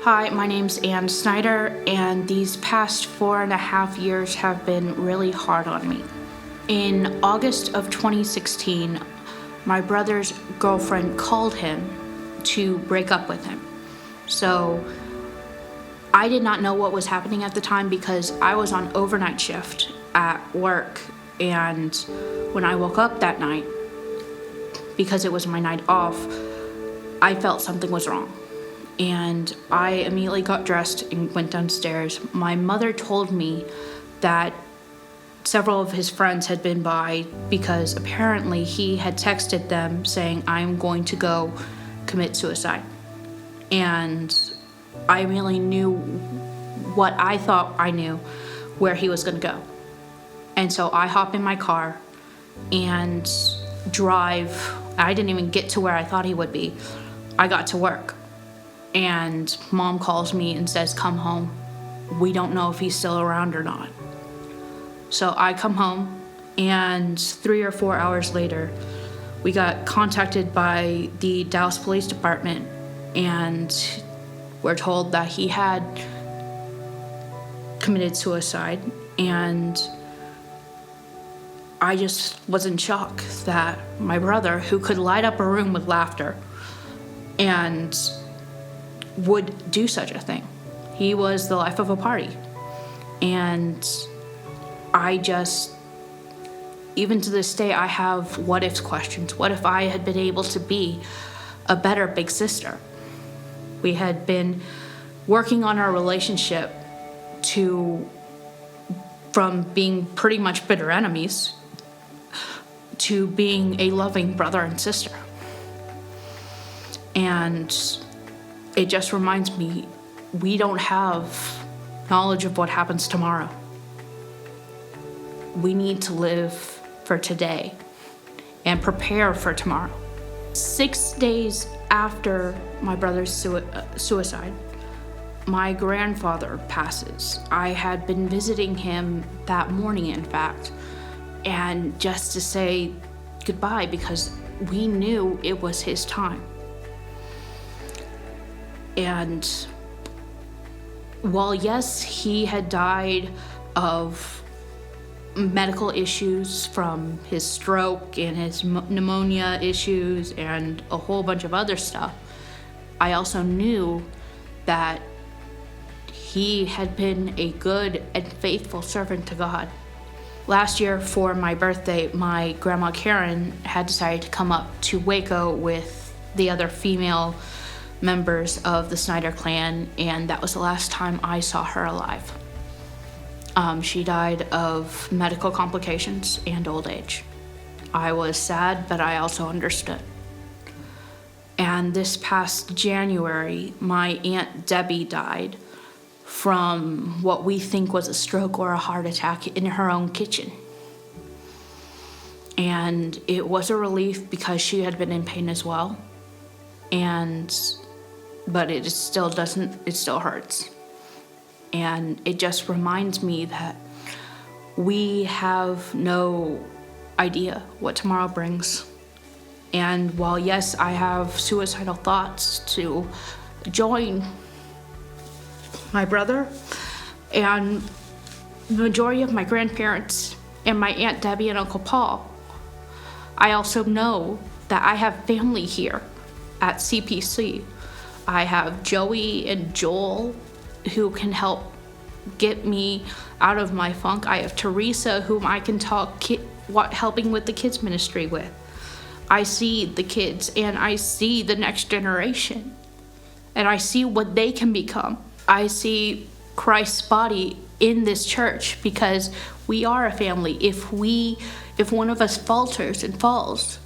Hi, my name's Ann Snyder, and these past 4.5 years have been really hard on me. In August of 2016, my brother's girlfriend called him to break up with him. So I did not know what was happening at the time because I was on overnight shift at work, and when I woke up that night, because it was my night off, I felt something was wrong. And I immediately got dressed and went downstairs. My mother told me that several of his friends had been by because apparently he had texted them saying, "I'm going to go commit suicide." And I immediately knew what I thought I knew, where he was going to go. And so I hop in my car and drive. I didn't even get to where I thought he would be. I got to work. And Mom calls me and says, "Come home. We don't know if he's still around or not." So I come home, and 3 or 4 hours later, we got contacted by the Dallas Police Department, and we're told that he had committed suicide. And I just was in shock that my brother, who could light up a room with laughter and would do such a thing. He was the life of a party. And I just, even to this day, I have what if questions. What if I had been able to be a better big sister? We had been working on our relationship from being pretty much bitter enemies to being a loving brother and sister. And it just reminds me, we don't have knowledge of what happens tomorrow. We need to live for today and prepare for tomorrow. 6 days after my brother's suicide, my grandfather passes. I had been visiting him that morning, in fact, and just to say goodbye because we knew it was his time. And while yes, he had died of medical issues from his stroke and his pneumonia issues and a whole bunch of other stuff, I also knew that he had been a good and faithful servant to God. Last year for my birthday, my grandma Karen had decided to come up to Waco with the other female members of the Snyder clan, and that was the last time I saw her alive. She died of medical complications and old age. I was sad, but I also understood. And this past January, my Aunt Debbie died from what we think was a stroke or a heart attack in her own kitchen. And it was a relief because she had been in pain as well. But it still hurts. And it just reminds me that we have no idea what tomorrow brings. And while yes, I have suicidal thoughts to join my brother and the majority of my grandparents and my Aunt Debbie and Uncle Paul, I also know that I have family here at CPC. I have Joey and Joel who can help get me out of my funk. I have Teresa, whom I can talk helping with the kids ministry with. I see the kids and I see the next generation and I see what they can become. I see Christ's body in this church because we are a family. If one of us falters and falls,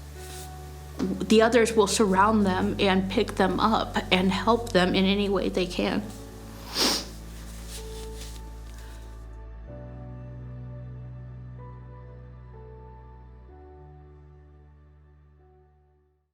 the others will surround them and pick them up and help them in any way they can.